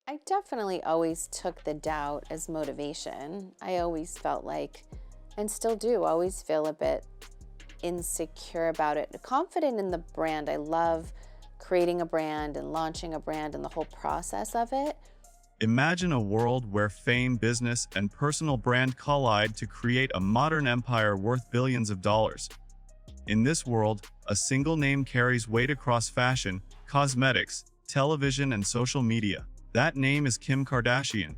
I definitely always took the doubt as motivation. I always felt like, and still do, always feel a bit insecure about it. Confident in the brand. I love creating a brand and launching a brand and the whole process of it. Imagine a world where fame, business, and personal brand collide to create a modern empire worth billions of dollars. In this world, a single name carries weight across fashion, cosmetics, television, and social media. That name is Kim Kardashian.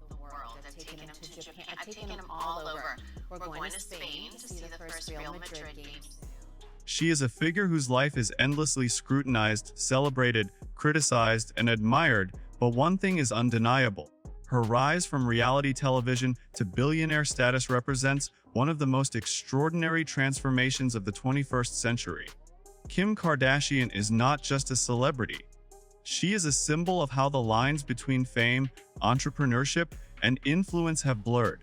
The world. I've taken him to Japan. I've taken him all over. We're going to Spain to see the first Real Madrid games. She is a figure whose life is endlessly scrutinized, celebrated, criticized, and admired, but one thing is undeniable. Her rise from reality television to billionaire status represents one of the most extraordinary transformations of the 21st century. Kim Kardashian is not just a celebrity. She is a symbol of how the lines between fame, entrepreneurship, and influence have blurred.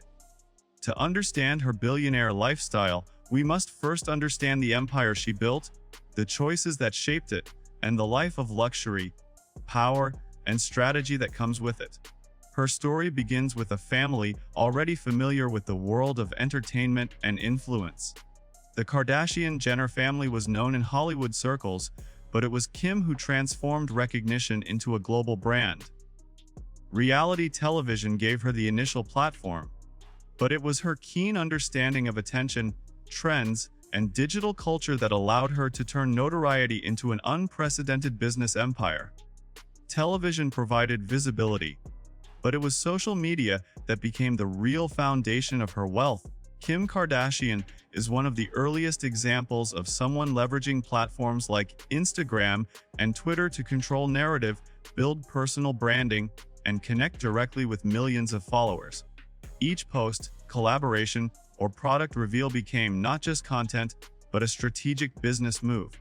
To understand her billionaire lifestyle, we must first understand the empire she built, the choices that shaped it, and the life of luxury, power, and strategy that comes with it. Her story begins with a family already familiar with the world of entertainment and influence. The Kardashian-Jenner family was known in Hollywood circles, but it was Kim who transformed recognition into a global brand. Reality television gave her the initial platform, but it was her keen understanding of attention, trends, and digital culture that allowed her to turn notoriety into an unprecedented business empire. Television provided visibility, but it was social media that became the real foundation of her wealth. Kim Kardashian is one of the earliest examples of someone leveraging platforms like Instagram and Twitter to control narrative, build personal branding, and connect directly with millions of followers. Each post, collaboration, or product reveal became not just content, but a strategic business move.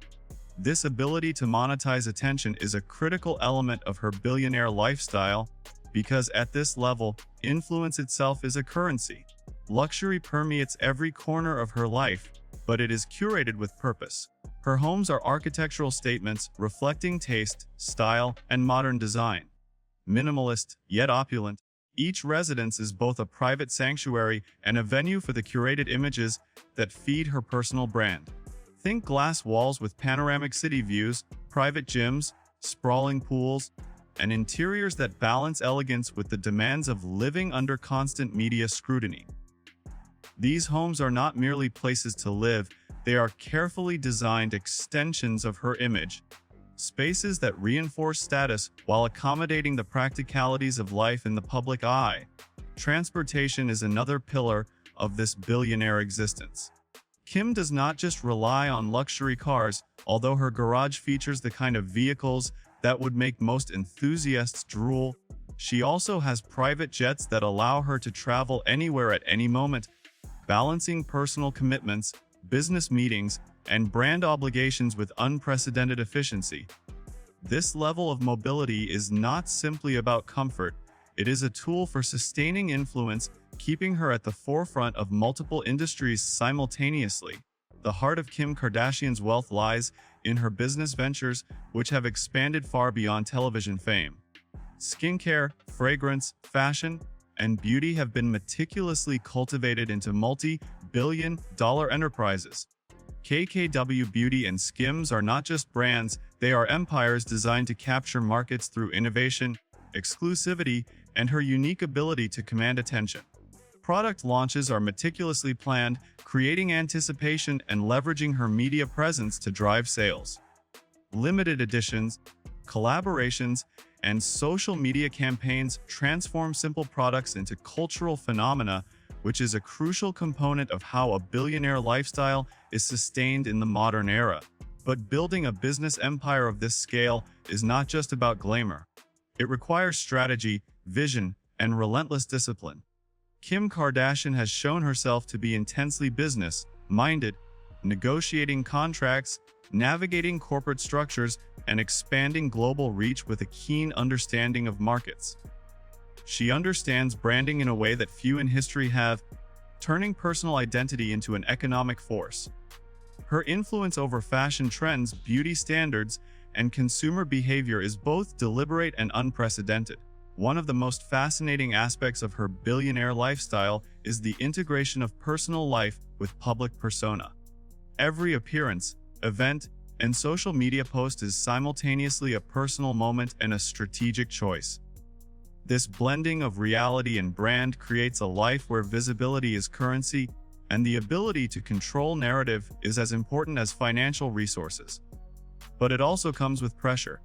This ability to monetize attention is a critical element of her billionaire lifestyle, because at this level, influence itself is a currency. Luxury permeates every corner of her life, but it is curated with purpose. Her homes are architectural statements reflecting taste, style, and modern design. Minimalist, yet opulent, each residence is both a private sanctuary and a venue for the curated images that feed her personal brand. Think glass walls with panoramic city views, private gyms, sprawling pools, and interiors that balance elegance with the demands of living under constant media scrutiny. These homes are not merely places to live, they are carefully designed extensions of her image, spaces that reinforce status while accommodating the practicalities of life in the public eye. Transportation is another pillar of this billionaire existence. Kim does not just rely on luxury cars, although her garage features the kind of vehicles that would make most enthusiasts drool. She also has private jets that allow her to travel anywhere at any moment, balancing personal commitments, business meetings, and brand obligations with unprecedented efficiency. This level of mobility is not simply about comfort, it is a tool for sustaining influence, keeping her at the forefront of multiple industries simultaneously. The heart of Kim Kardashian's wealth lies in her business ventures, which have expanded far beyond television fame. Skincare, fragrance, fashion, and beauty have been meticulously cultivated into multi-billion-dollar enterprises. KKW Beauty and Skims are not just brands, they are empires designed to capture markets through innovation, exclusivity, and her unique ability to command attention. Product launches are meticulously planned, creating anticipation and leveraging her media presence to drive sales. Limited editions, collaborations, and social media campaigns transform simple products into cultural phenomena, which is a crucial component of how a billionaire lifestyle is sustained in the modern era. But building a business empire of this scale is not just about glamour. It requires strategy, vision, and relentless discipline. Kim Kardashian has shown herself to be intensely business-minded, negotiating contracts, navigating corporate structures, and expanding global reach with a keen understanding of markets. She understands branding in a way that few in history have, turning personal identity into an economic force. Her influence over fashion trends, beauty standards, and consumer behavior is both deliberate and unprecedented. One of the most fascinating aspects of her billionaire lifestyle is the integration of personal life with public persona. Every appearance, event, and social media post is simultaneously a personal moment and a strategic choice. This blending of reality and brand creates a life where visibility is currency, and the ability to control narrative is as important as financial resources. But it also comes with pressure.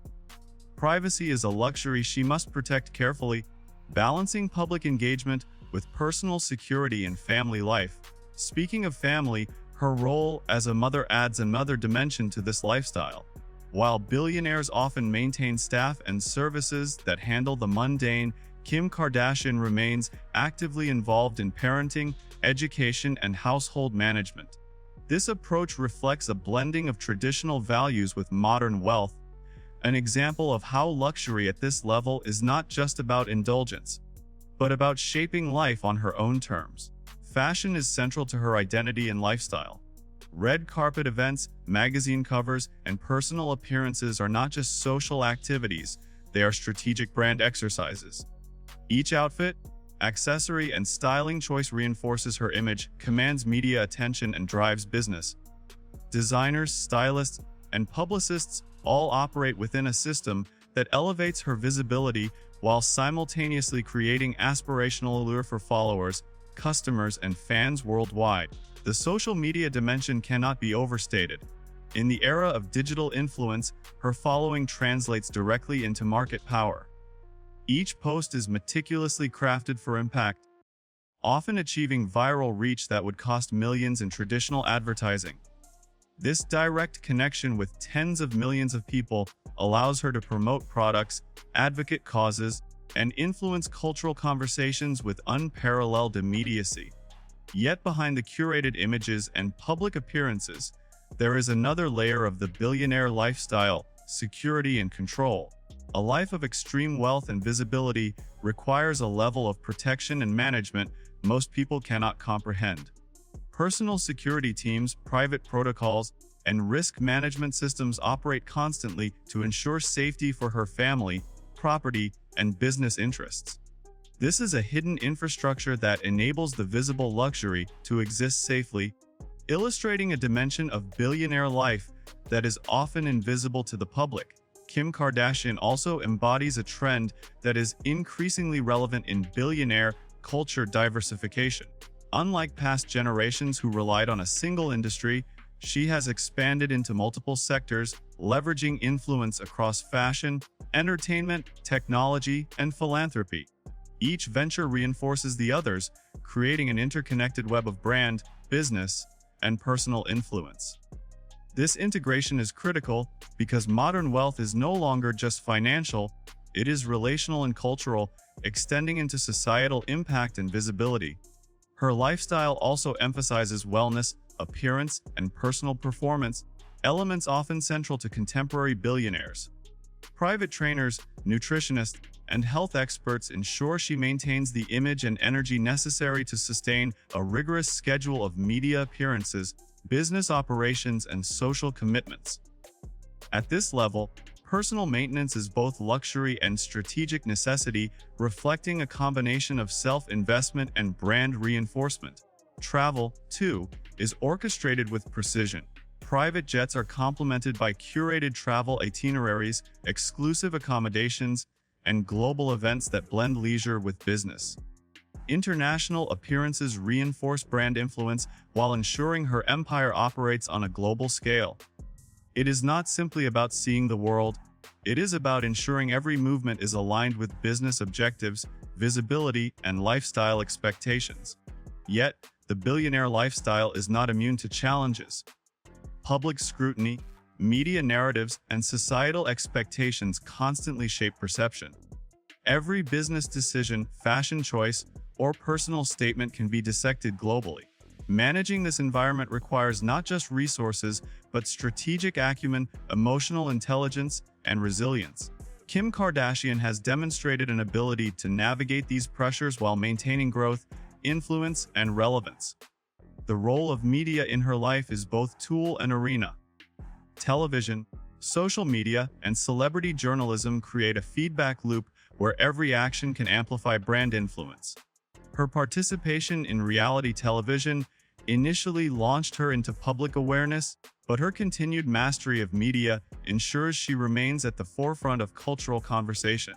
Privacy is a luxury she must protect carefully, balancing public engagement with personal security and family life. Speaking of family, her role as a mother adds another dimension to this lifestyle. While billionaires often maintain staff and services that handle the mundane, Kim Kardashian remains actively involved in parenting, education, and household management. This approach reflects a blending of traditional values with modern wealth, an example of how luxury at this level is not just about indulgence, but about shaping life on her own terms. Fashion is central to her identity and lifestyle. Red carpet events, magazine covers, and personal appearances are not just social activities, they are strategic brand exercises. Each outfit, accessory, and styling choice reinforces her image, commands media attention, and drives business. Designers, stylists, and publicists all operate within a system that elevates her visibility while simultaneously creating aspirational allure for followers, customers, and fans worldwide. The social media dimension cannot be overstated. In the era of digital influence, her following translates directly into market power. Each post is meticulously crafted for impact, often achieving viral reach that would cost millions in traditional advertising. This direct connection with tens of millions of people allows her to promote products, advocate causes, and influence cultural conversations with unparalleled immediacy. Yet behind the curated images and public appearances, there is another layer of the billionaire lifestyle: security and control. A life of extreme wealth and visibility requires a level of protection and management most people cannot comprehend. Personal security teams, private protocols, and risk management systems operate constantly to ensure safety for her family, property, and business interests. This is a hidden infrastructure that enables the visible luxury to exist safely, illustrating a dimension of billionaire life that is often invisible to the public. Kim Kardashian also embodies a trend that is increasingly relevant in billionaire culture: diversification. Unlike past generations who relied on a single industry, she has expanded into multiple sectors, leveraging influence across fashion, entertainment, technology, and philanthropy. Each venture reinforces the others, creating an interconnected web of brand, business, and personal influence. This integration is critical because modern wealth is no longer just financial, it is relational and cultural, extending into societal impact and visibility. Her lifestyle also emphasizes wellness, appearance, and personal performance, elements often central to contemporary billionaires. Private trainers, nutritionists, and health experts ensure she maintains the image and energy necessary to sustain a rigorous schedule of media appearances, business operations, and social commitments. At this level, personal maintenance is both luxury and strategic necessity, reflecting a combination of self-investment and brand reinforcement. Travel, too, is orchestrated with precision. Private jets are complemented by curated travel itineraries, exclusive accommodations, and global events that blend leisure with business. International appearances reinforce brand influence while ensuring her empire operates on a global scale. It is not simply about seeing the world, it is about ensuring every movement is aligned with business objectives, visibility, and lifestyle expectations. Yet, the billionaire lifestyle is not immune to challenges. Public scrutiny, media narratives, and societal expectations constantly shape perception. Every business decision, fashion choice, or personal statement can be dissected globally. Managing this environment requires not just resources, but strategic acumen, emotional intelligence, and resilience. Kim Kardashian has demonstrated an ability to navigate these pressures while maintaining growth, influence, and relevance. The role of media in her life is both tool and arena. Television, Social media and celebrity journalism create a feedback loop where every action can amplify brand influence. Her participation in reality television initially launched her into public awareness, but her continued mastery of media ensures she remains at the forefront of cultural conversation.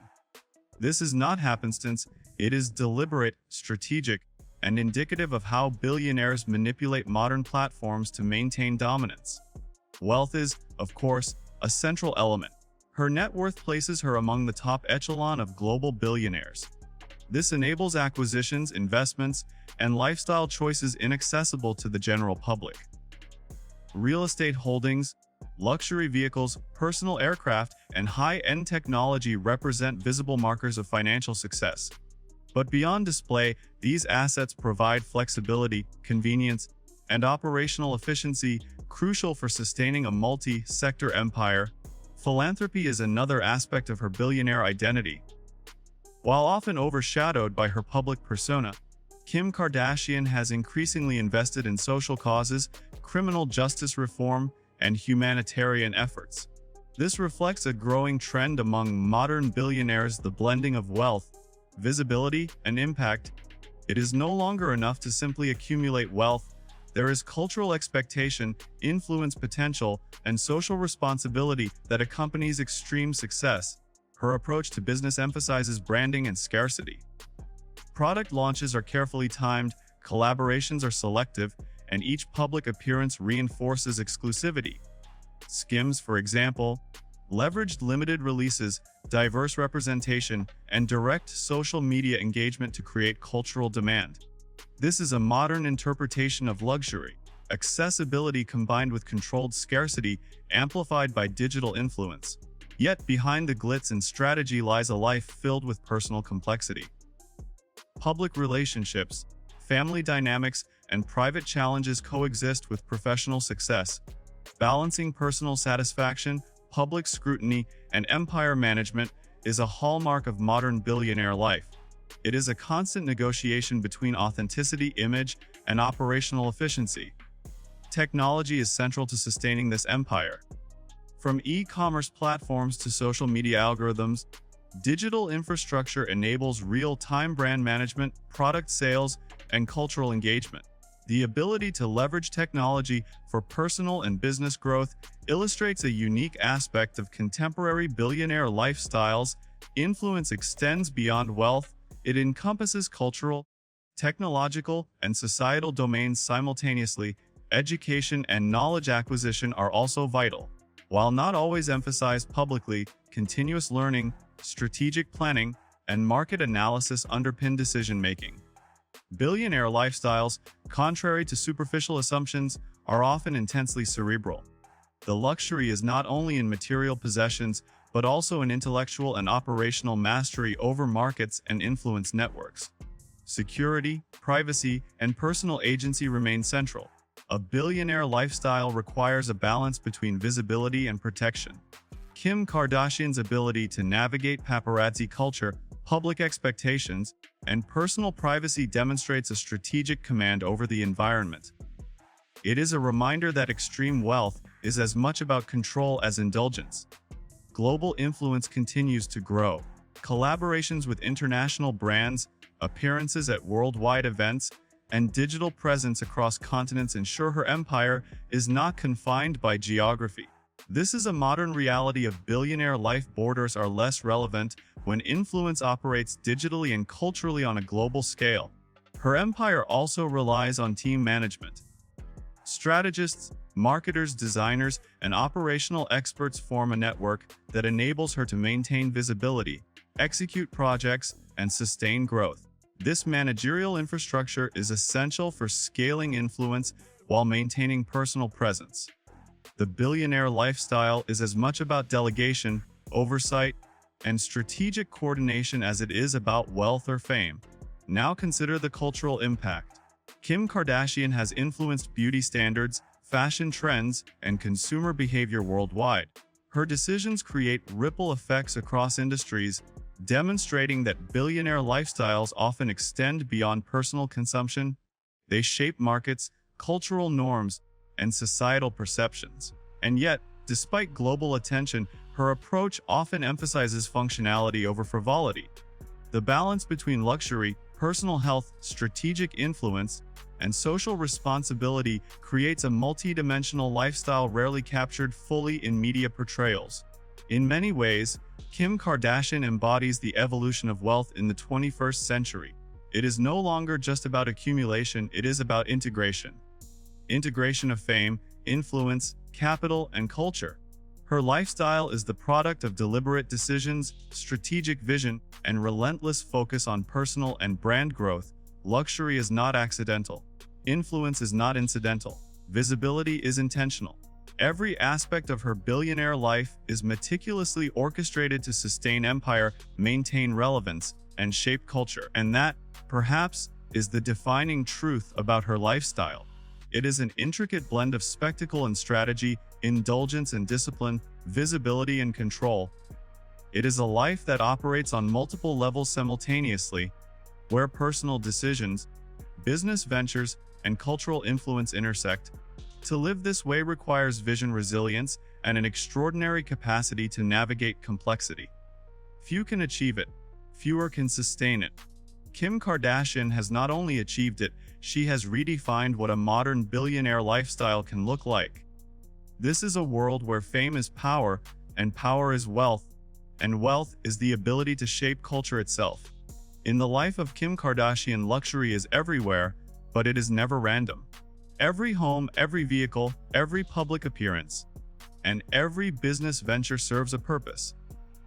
This is not happenstance, it is deliberate, strategic, and indicative of how billionaires manipulate modern platforms to maintain dominance. Wealth is, of course, a central element. Her net worth places her among the top echelon of global billionaires. This enables acquisitions, investments, and lifestyle choices inaccessible to the general public. Real estate holdings, luxury vehicles, personal aircraft, and high-end technology represent visible markers of financial success. But beyond display, these assets provide flexibility, convenience, and operational efficiency crucial for sustaining a multi-sector empire. Philanthropy is another aspect of her billionaire identity. While often overshadowed by her public persona, Kim Kardashian has increasingly invested in social causes, criminal justice reform, and humanitarian efforts. This reflects a growing trend among modern billionaires: the blending of wealth, visibility, and impact. It is no longer enough to simply accumulate wealth. There is cultural expectation, influence potential, and social responsibility that accompanies extreme success. Her approach to business emphasizes branding and scarcity. Product launches are carefully timed, collaborations are selective, and each public appearance reinforces exclusivity. Skims, for example, leveraged limited releases, diverse representation, and direct social media engagement to create cultural demand. This is a modern interpretation of luxury, accessibility combined with controlled scarcity, amplified by digital influence. Yet behind the glitz and strategy lies a life filled with personal complexity. Public relationships, family dynamics, and private challenges coexist with professional success. Balancing personal satisfaction, public scrutiny, and empire management is a hallmark of modern billionaire life. It is a constant negotiation between authenticity, image, and operational efficiency. Technology is central to sustaining this empire. From e-commerce platforms to social media algorithms, digital infrastructure enables real-time brand management, product sales, and cultural engagement. The ability to leverage technology for personal and business growth illustrates a unique aspect of contemporary billionaire lifestyles. Influence extends beyond wealth. It encompasses cultural, technological, and societal domains simultaneously. Education and knowledge acquisition are also vital. While not always emphasized publicly, continuous learning, strategic planning, and market analysis underpin decision-making. Billionaire lifestyles, contrary to superficial assumptions, are often intensely cerebral. The luxury is not only in material possessions, but also in intellectual and operational mastery over markets and influence networks. Security, privacy, and personal agency remain central. A billionaire lifestyle requires a balance between visibility and protection. Kim Kardashian's ability to navigate paparazzi culture, public expectations, and personal privacy demonstrates a strategic command over the environment. It is a reminder that extreme wealth is as much about control as indulgence. Global influence continues to grow. Collaborations with international brands, appearances at worldwide events, and digital presence across continents ensure her empire is not confined by geography. This is a modern reality of billionaire life. Borders are less relevant when influence operates digitally and culturally on a global scale. Her empire also relies on team management. Strategists, marketers, designers, and operational experts form a network that enables her to maintain visibility, execute projects, and sustain growth. This managerial infrastructure is essential for scaling influence while maintaining personal presence. The billionaire lifestyle is as much about delegation, oversight, and strategic coordination as it is about wealth or fame. Now consider the cultural impact. Kim Kardashian has influenced beauty standards, fashion trends, and consumer behavior worldwide. Her decisions create ripple effects across industries, demonstrating that billionaire lifestyles often extend beyond personal consumption. They shape markets, cultural norms, and societal perceptions. And yet, Despite global attention, her approach often emphasizes functionality over frivolity. The balance between luxury, personal health, strategic influence, and social responsibility creates a multi-dimensional lifestyle rarely captured fully in media portrayals. In many ways, Kim Kardashian embodies the evolution of wealth in the 21st century. It is no longer just about accumulation, it is about integration. Integration of fame, influence, capital, and culture. Her lifestyle is the product of deliberate decisions, strategic vision, and relentless focus on personal and brand growth. Luxury is not accidental. Influence is not incidental. Visibility is intentional. Every aspect of her billionaire life is meticulously orchestrated to sustain empire, maintain relevance, and shape culture. And that, perhaps, is the defining truth about her lifestyle. It is an intricate blend of spectacle and strategy, indulgence and discipline, visibility and control. It is a life that operates on multiple levels simultaneously, where personal decisions, business ventures, and cultural influence intersect. To live this way requires vision, resilience, and an extraordinary capacity to navigate complexity. Few can achieve it, fewer can sustain it. Kim Kardashian has not only achieved it, she has redefined what a modern billionaire lifestyle can look like. This is a world where fame is power, and power is wealth, and wealth is the ability to shape culture itself. In the life of Kim Kardashian, luxury is everywhere, but it is never random. Every home, every vehicle, every public appearance, and every business venture serves a purpose.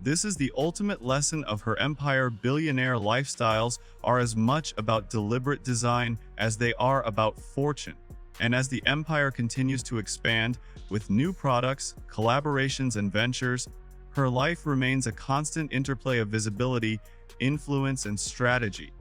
This is the ultimate lesson of her empire. Billionaire lifestyles are as much about deliberate design as they are about fortune. And as the empire continues to expand with new products, collaborations, and ventures, her life remains a constant interplay of visibility, influence, and strategy.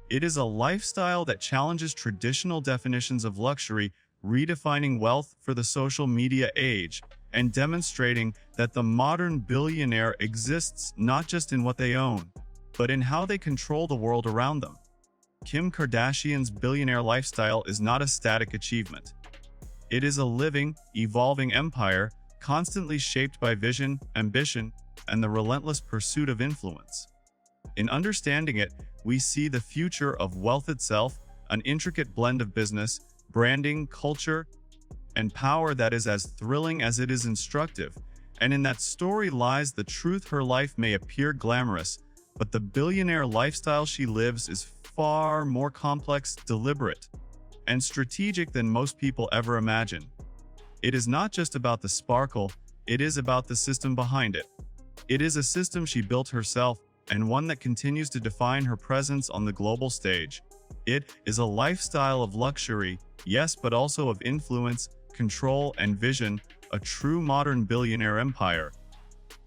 It is a lifestyle that challenges traditional definitions of luxury, redefining wealth for the social media age, and demonstrating that the modern billionaire exists not just in what they own, but in how they control the world around them. Kim Kardashian's billionaire lifestyle is not a static achievement. It is a living, evolving empire, constantly shaped by vision, ambition, and the relentless pursuit of influence. In understanding it, we see the future of wealth itself, an intricate blend of business, branding, culture, and power that is as thrilling as it is instructive. And in that story lies the truth. Her life may appear glamorous, but the billionaire lifestyle she lives is far more complex, deliberate, and strategic than most people ever imagine. It is not just about the sparkle, it is about the system behind it. It is a system she built herself, and one that continues to define her presence on the global stage. It is a lifestyle of luxury, yes, but also of influence, control, and vision, a true modern billionaire empire.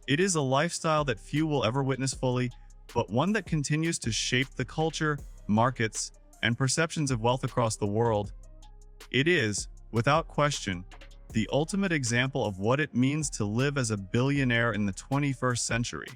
It is a lifestyle that few will ever witness fully, but one that continues to shape the culture, markets, and perceptions of wealth across the world. It is, without question, the ultimate example of what it means to live as a billionaire in the 21st century.